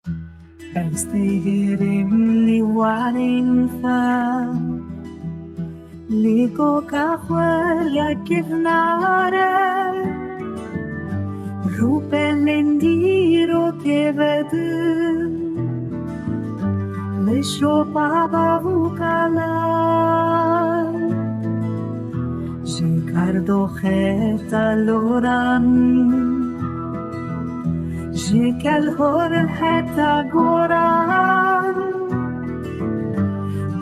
Estiguerem li warin fa li coca quella che nare rupelendiro che vede le shopava vucala Ricardo kheta loran الهور حتى قران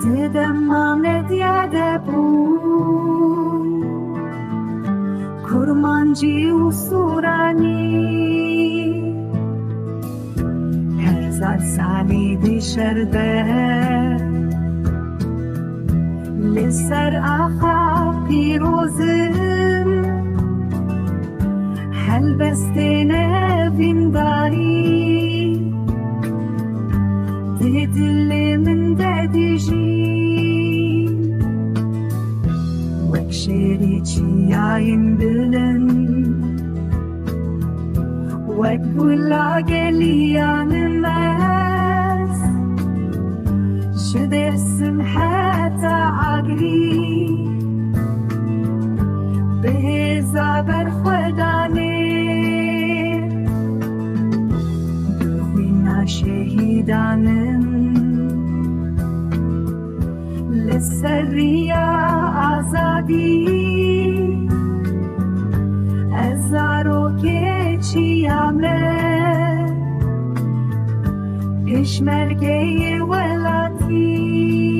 تدمانت يدبون كرمانجي وصوراني هزار سالي بشرده لسر آخا پیروزم هل بستنه بنداری دل من دادجی وکشری چیاین بلن وکبلا گلیان ماس شده سمحة عقلی به زبر خدانه شهیدانم لسریا آزادی ازارو که چیامه پیشمرگه ولاتی